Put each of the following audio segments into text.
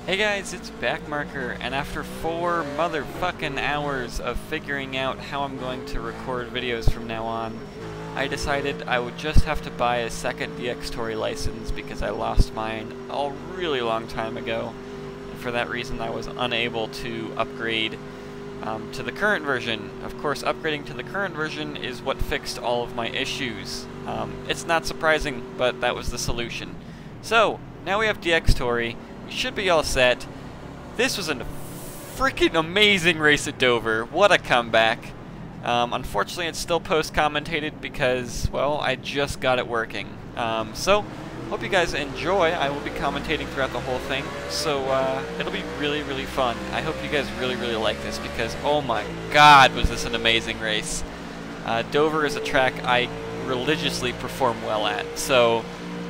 Hey guys, it's Backmarker, and after 4 motherfucking hours of figuring out how I'm going to record videos from now on, I decided I would just have to buy a second DxTory license because I lost mine a really long time ago. And for that reason I was unable to upgrade to the current version. Of course, upgrading to the current version is what fixed all of my issues. It's not surprising, but that was the solution. So, now we have DxTory. Should be all set. This was a freaking amazing race at Dover. What a comeback. Unfortunately, it's still post-commentated because, well, I just got it working. So, hope you guys enjoy. I will be commentating throughout the whole thing, so it'll be really, really fun. I hope you guys really, really like this because, oh my god, was this an amazing race. Dover is a track I religiously perform well at, so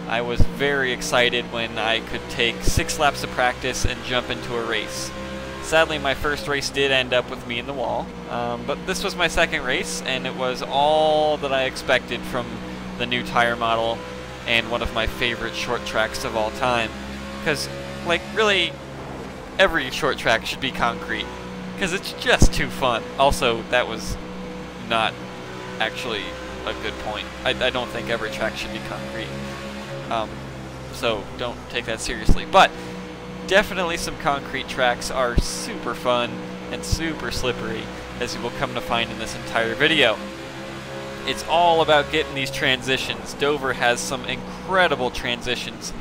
I was very excited when I could take 6 laps of practice and jump into a race. Sadly, my first race did end up with me in the wall, but this was my second race, and it was all that I expected from the new tire model and one of my favorite short tracks of all time. Because, like, really, every short track should be concrete, because it's just too fun. Also, that was not actually a good point. I don't think every track should be concrete. So don't take that seriously. But definitely some concrete tracks are super fun and super slippery, as you will come to find in this entire video. It's all about getting these transitions. Dover has some incredible transitions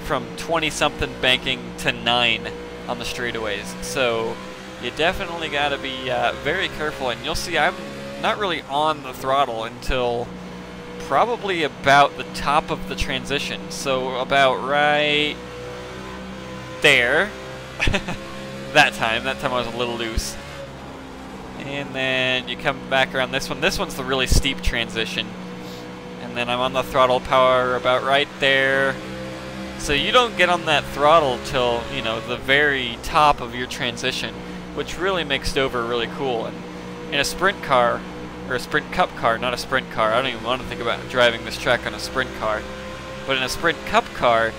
from 20-something banking to 9 on the straightaways. So you definitely got to be very careful, and you'll see I'm not really on the throttle until probably about the top of the transition, so about right there. that time I was a little loose. And then you come back around this one. This one's the really steep transition. And then I'm on the throttle power about right there. So you don't get on that throttle till, you know, the very top of your transition, which really makes Dover really cool. And in a sprint car, or a Sprint Cup car, not a sprint car. I don't even want to think about driving this track on a sprint car. But in a Sprint Cup car,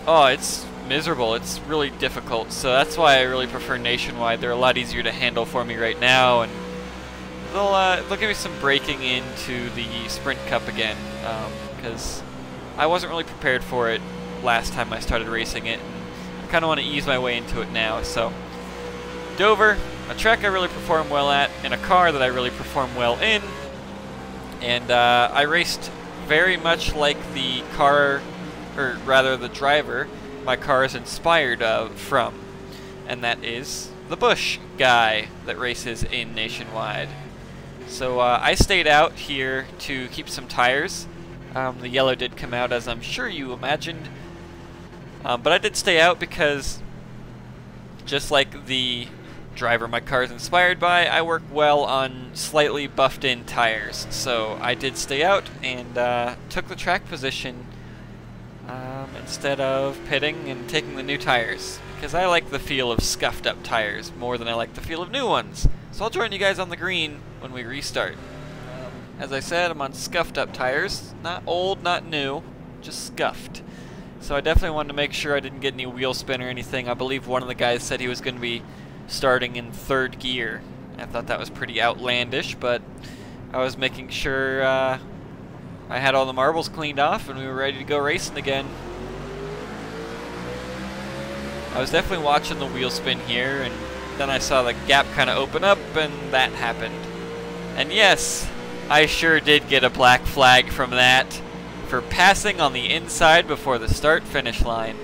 oh, it's miserable. It's really difficult. So that's why I really prefer Nationwide. They're a lot easier to handle for me right now, and they'll give me some braking into the Sprint Cup again, because I wasn't really prepared for it last time I started racing it, and I kind of want to ease my way into it now. So Dover, a track I really perform well at, in a car that I really perform well in, and I raced very much like the car, or rather the driver, my car is inspired from, and that is the Busch guy that races in Nationwide. So I stayed out here to keep some tires. The yellow did come out, as I'm sure you imagined, but I did stay out because, just like the driver my car is inspired by, I work well on slightly buffed in tires. So I did stay out and took the track position instead of pitting and taking the new tires, because I like the feel of scuffed up tires more than I like the feel of new ones. So I'll join you guys on the green when we restart. As I said, I'm on scuffed up tires, not old, not new, just scuffed. So I definitely wanted to make sure I didn't get any wheel spin or anything. I believe one of the guys said he was going to be starting in 3rd gear. I thought that was pretty outlandish, but I was making sure I had all the marbles cleaned off and we were ready to go racing again. I was definitely watching the wheel spin here, and then I saw the gap kind of open up, and that happened. And yes, I sure did get a black flag from that for passing on the inside before the start-finish line.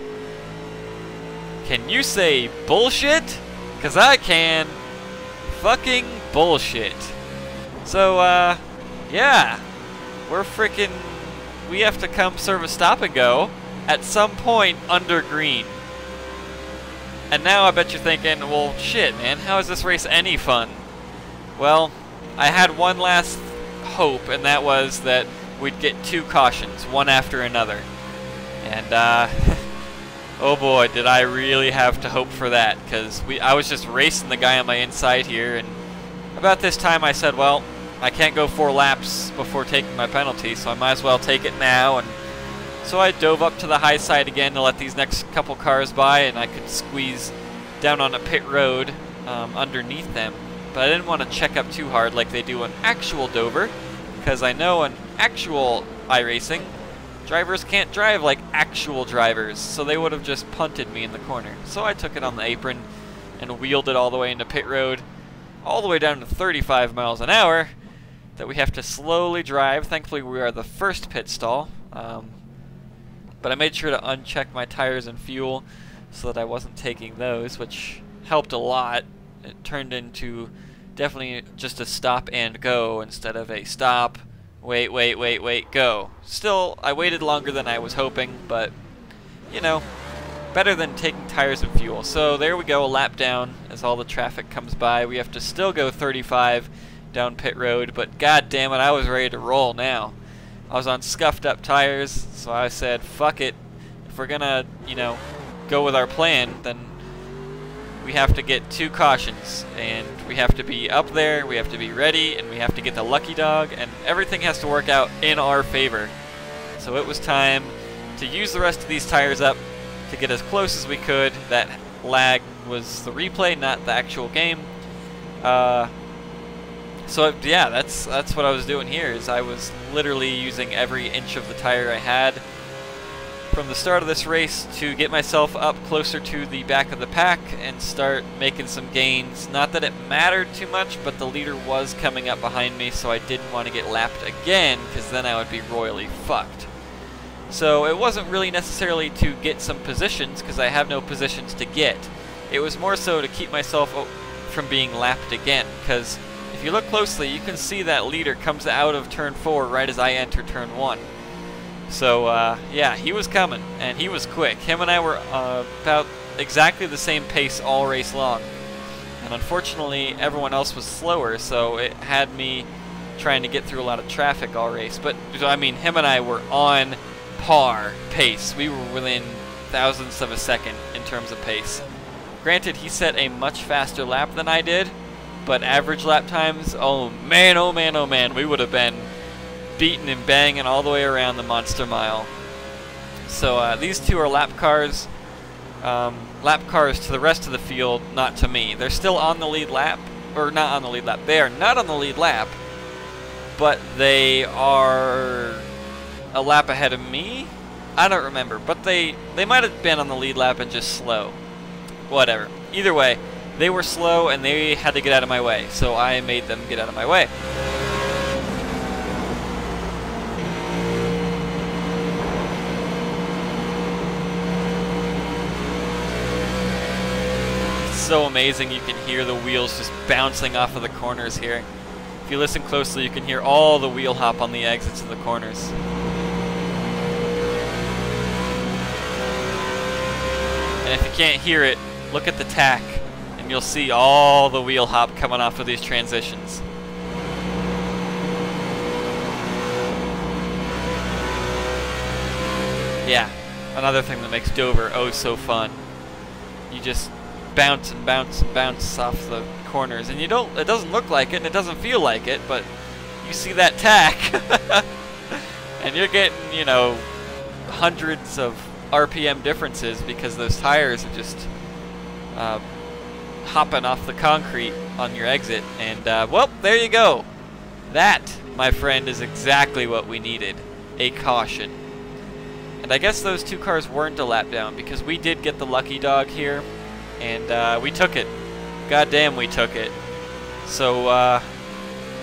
Can you say bullshit? Because I can. Fucking bullshit. So, yeah. We have to come serve a stop and go at some point under green. And now I bet you're thinking, well, shit, man, how is this race any fun? Well, I had one last hope, and that was that we'd get 2 cautions, one after another. And, oh boy, did I really have to hope for that, because I was just racing the guy on my inside here, and about this time I said, well, I can't go 4 laps before taking my penalty, so I might as well take it now, and So I dove up to the high side again to let these next couple cars by, and I could squeeze down on a pit road underneath them. But I didn't want to check up too hard like they do on actual Dover, because I know on actual iRacing, drivers can't drive like actual drivers, so they would have just punted me in the corner. So I took it on the apron and wheeled it all the way into pit road, all the way down to 35 miles an hour that we have to slowly drive. Thankfully we are the first pit stall, but I made sure to uncheck my tires and fuel so that I wasn't taking those, which helped a lot. It turned into definitely just a stop and go instead of a stop, wait, go. Still, I waited longer than I was hoping, but, you know, better than taking tires and fuel. So there we go, a lap down as all the traffic comes by. We have to still go 35 down pit road, but god damn it, I was ready to roll now. I was on scuffed up tires, so I said, fuck it. If we're gonna, you know, go with our plan, then we have to get 2 cautions, and we have to be up there, we have to be ready, and we have to get the lucky dog, and everything has to work out in our favor. So it was time to use the rest of these tires up to get as close as we could. That lag was the replay, not the actual game. So yeah, that's what I was doing here, is I was literally using every inch of the tire I had from the start of this race to get myself up closer to the back of the pack and start making some gains. Not that it mattered too much, but the leader was coming up behind me, so I didn't want to get lapped again, because then I would be royally fucked. So it wasn't really necessarily to get some positions, because I have no positions to get. It was more so to keep myself from being lapped again, because if you look closely, you can see that leader comes out of turn 4 right as I enter turn 1. So, yeah, he was coming, and he was quick. Him and I were about exactly the same pace all race long. And unfortunately, everyone else was slower, so it had me trying to get through a lot of traffic all race. But, I mean, him and I were on par pace. We were within thousandths of a second in terms of pace. Granted, he set a much faster lap than I did, but average lap times, oh man, we would have been beating and banging all the way around the Monster Mile. So these two are lap cars to the rest of the field, not to me. They're still on the lead lap, or not on the lead lap. They are not on the lead lap, but they are a lap ahead of me. I don't remember, but they might have been on the lead lap and just slow. Whatever. Either way, they were slow and they had to get out of my way, so I made them get out of my way. So amazing, you can hear the wheels just bouncing off of the corners here. If you listen closely, you can hear all the wheel hop on the exits of the corners. And if you can't hear it, look at the tack, and you'll see all the wheel hop coming off of these transitions. Yeah, another thing that makes Dover oh so fun. You just bounce and bounce and bounce off the corners, and it doesn't look like it and it doesn't feel like it, but you see that tack and you're getting, you know, hundreds of RPM differences because those tires are just hopping off the concrete on your exit. And well, there you go. That, my friend, is exactly what we needed, a caution. And I guess those two cars weren't a lap down, because we did get the lucky dog here, and we took it. Goddamn, we took it. So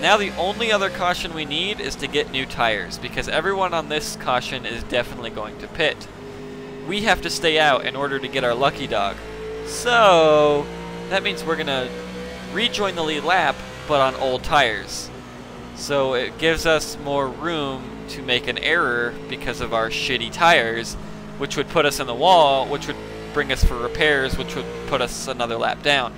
now the only other caution we need is to get new tires, because everyone on this caution is definitely going to pit. We have to stay out in order to get our lucky dog. So that means we're going to rejoin the lead lap, but on old tires. So it gives us more room to make an error because of our shitty tires, which would put us in the wall, which would bring us for repairs, which would put us another lap down.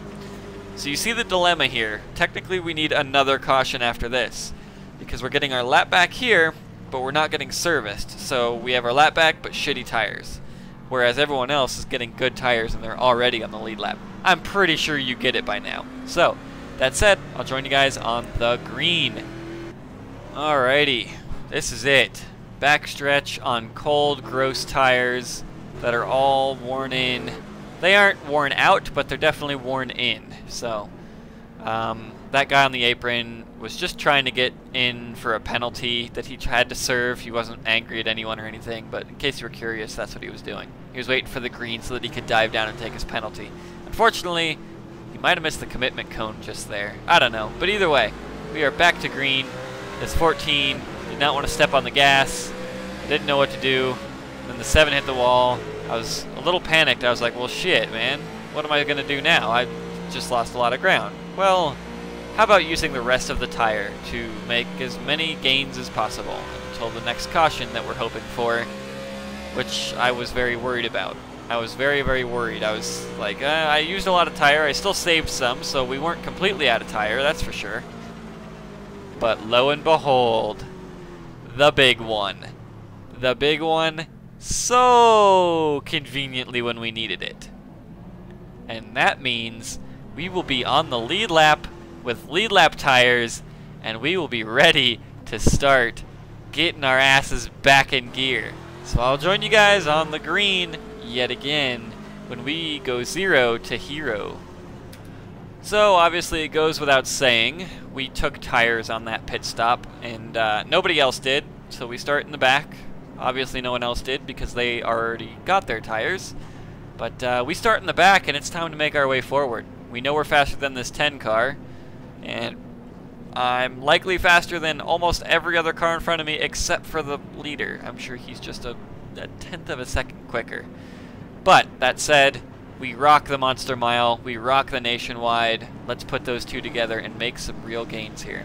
So you see the dilemma here. Technically we need another caution after this, because we're getting our lap back here, but we're not getting serviced. So we have our lap back, but shitty tires. Whereas everyone else is getting good tires and they're already on the lead lap. I'm pretty sure you get it by now. So, that said, I'll join you guys on the green. Alrighty, this is it. backstretch on cold, gross tires that are all worn in. They aren't worn out, but they're definitely worn in. So that guy on the apron was just trying to get in for a penalty that he had to serve. He wasn't angry at anyone or anything, but in case you were curious, that's what he was doing. He was waiting for the green so that he could dive down and take his penalty. Unfortunately, he might have missed the commitment cone just there. I don't know, but either way, we are back to green. This 14 did not want to step on the gas, didn't know what to do. Then the 7 hit the wall. I was a little panicked. I was like, well, shit, man. What am I going to do now? I just lost a lot of ground. Well, how about using the rest of the tire to make as many gains as possible until the next caution that we're hoping for, which I was very worried about. I was very, very worried. I was like, I used a lot of tire. I still saved some, so we weren't completely out of tire, that's for sure. But lo and behold, the big one. The big one so conveniently when we needed it. And that means we will be on the lead lap with lead lap tires, and we will be ready to start getting our asses back in gear. So I'll join you guys on the green yet again when we go 0 to hero. So obviously it goes without saying, we took tires on that pit stop, and nobody else did, so we start in the back. Obviously no one else did because they already got their tires. But we start in the back, and it's time to make our way forward. We know we're faster than this 10 car, and I'm likely faster than almost every other car in front of me except for the leader. I'm sure he's just a 1/10 of a second quicker. But that said, we rock the Monster Mile, we rock the Nationwide. Let's put those two together and make some real gains here.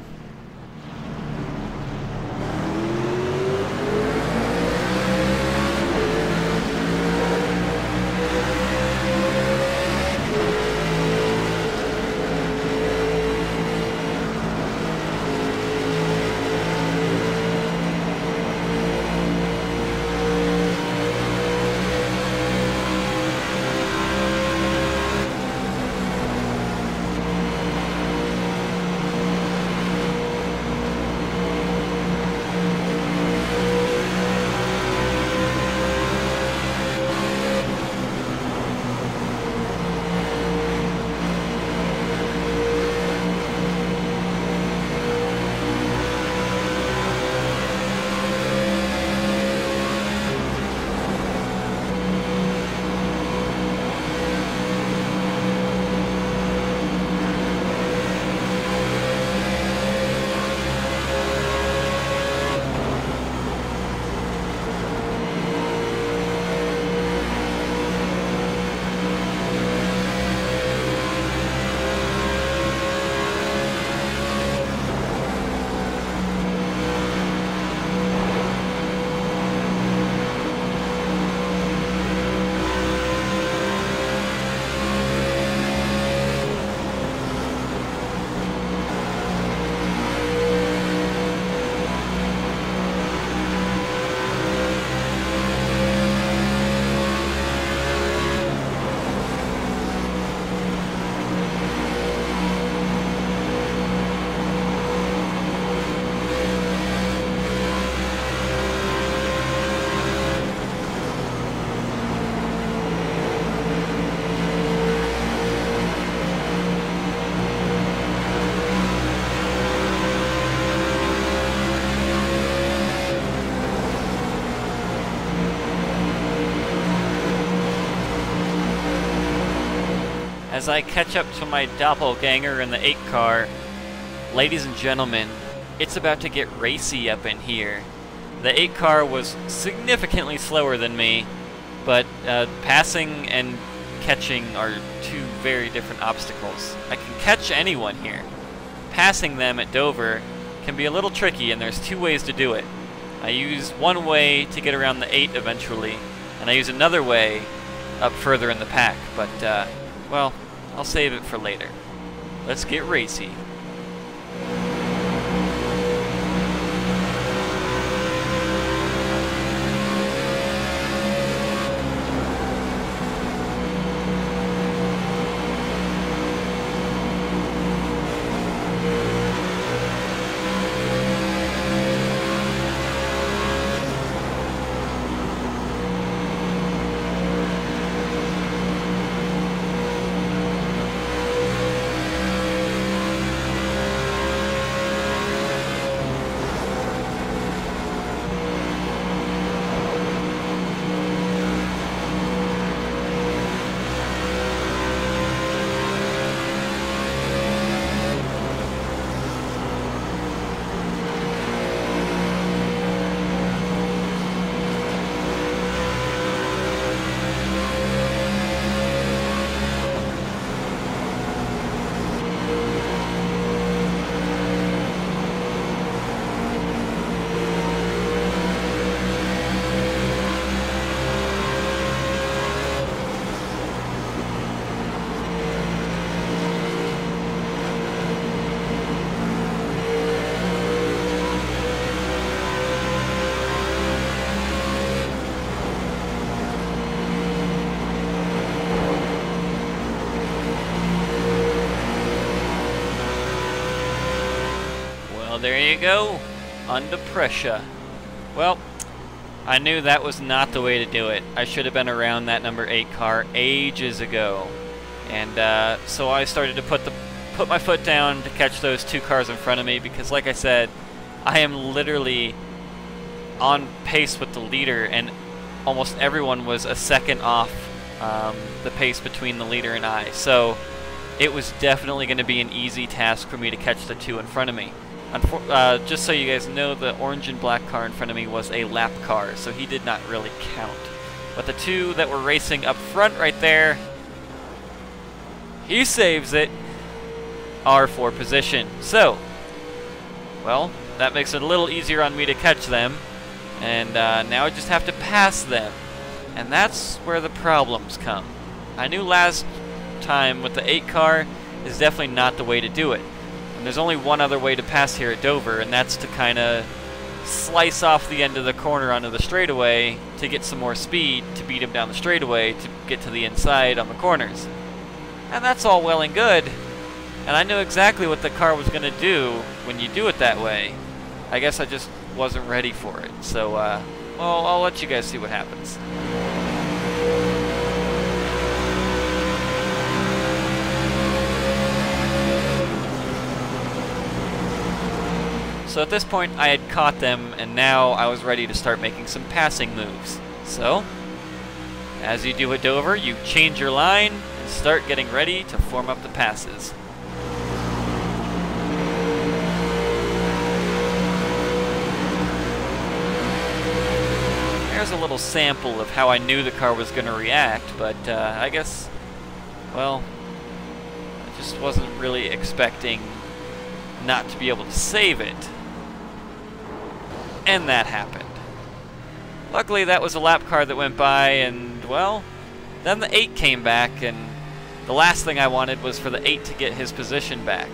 As I catch up to my doppelganger in the 8 car, ladies and gentlemen, it's about to get racy up in here. The 8 car was significantly slower than me, but passing and catching are two very different obstacles. I can catch anyone here. Passing them at Dover can be a little tricky, and there's 2 ways to do it. I use one way to get around the 8 eventually, and I use another way up further in the pack, but well, I'll save it for later. Let's get racy. Well, there you go. Under pressure. Well, I knew that was not the way to do it. I should have been around that number 8 car ages ago. And so I started to put my foot down to catch those 2 cars in front of me, because like I said, I am literally on pace with the leader, and almost everyone was a second off the pace between the leader and I. So it was definitely going to be an easy task for me to catch the 2 in front of me. Just so you guys know, the orange and black car in front of me was a lap car, so he did not really count. But the 2 that were racing up front right there, he saves it, R4 position. So, well, that makes it a little easier on me to catch them, and now I just have to pass them. And that's where the problems come. I knew last time with the 8 car is definitely not the way to do it. And there's only one other way to pass here at Dover, and that's to kind of slice off the end of the corner onto the straightaway to get some more speed to beat him down the straightaway to get to the inside on the corners. And that's all well and good. And I knew exactly what the car was going to do when you do it that way. I guess I just wasn't ready for it. So, well, I'll let you guys see what happens. So at this point, I had caught them, and now I was ready to start making some passing moves. So, as you do at Dover, you change your line and start getting ready to form up the passes. There's a little sample of how I knew the car was going to react, but I guess, well, I just wasn't really expecting not to be able to save it. And that happened. Luckily, that was a lap car that went by, and, well, then the 8 came back, and the last thing I wanted was for the 8 to get his position back.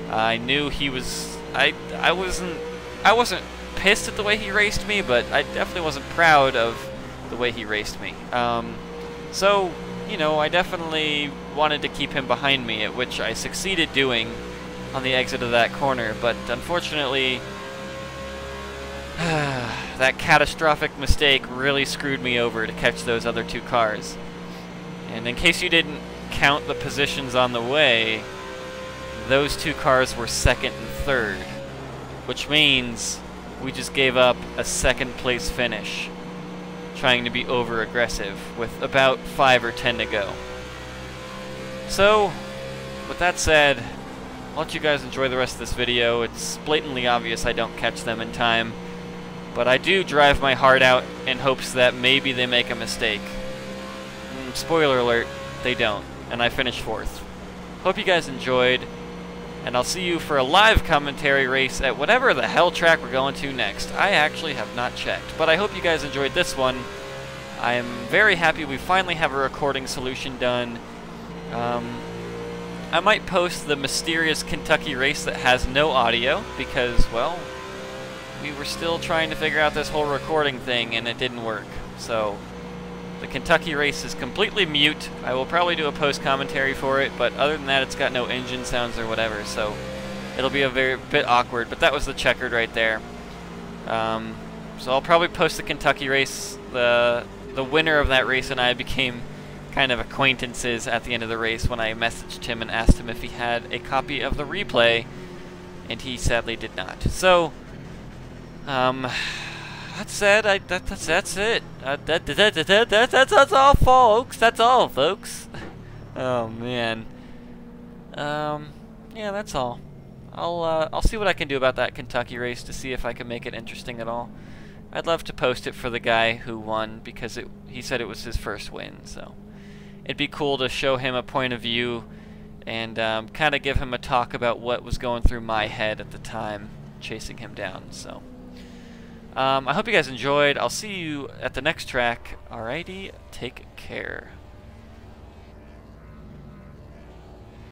I knew he was... I wasn't pissed at the way he raced me, but I definitely wasn't proud of the way he raced me. So, you know, I definitely wanted to keep him behind me, at which I succeeded doing on the exit of that corner, but unfortunately, that catastrophic mistake really screwed me over to catch those other 2 cars. And in case you didn't count the positions on the way, those 2 cars were 2nd and 3rd, which means we just gave up a 2nd place finish, trying to be over-aggressive with about 5 or 10 to go. So, with that said, I'll let you guys enjoy the rest of this video. It's blatantly obvious I don't catch them in time, but I do drive my heart out in hopes that maybe they make a mistake. Spoiler alert, they don't, and I finish 4th. Hope you guys enjoyed, and I'll see you for a live commentary race at whatever the hell track we're going to next. I actually have not checked, but I hope you guys enjoyed this one. I am very happy we finally have a recording solution done. I might post the mysterious Kentucky race that has no audio because, well, we were still trying to figure out this whole recording thing and it didn't work. So, the Kentucky race is completely mute. I will probably do a post-commentary for it, but other than that, it's got no engine sounds or whatever, so it'll be a bit awkward, but that was the checkered right there. So I'll probably post the Kentucky race. The winner of that race and I became kind of acquaintances at the end of the race when I messaged him and asked him if he had a copy of the replay, and he sadly did not. So, that said, that's it. That's all, folks. That's all, folks. Oh man. Yeah, that's all. I'll see what I can do about that Kentucky race to see if I can make it interesting at all. I'd love to post it for the guy who won because he said it was his first win. So it'd be cool to show him a point of view and kind of give him a talk about what was going through my head at the time chasing him down. So. I hope you guys enjoyed. I'll see you at the next track. Alrighty, take care.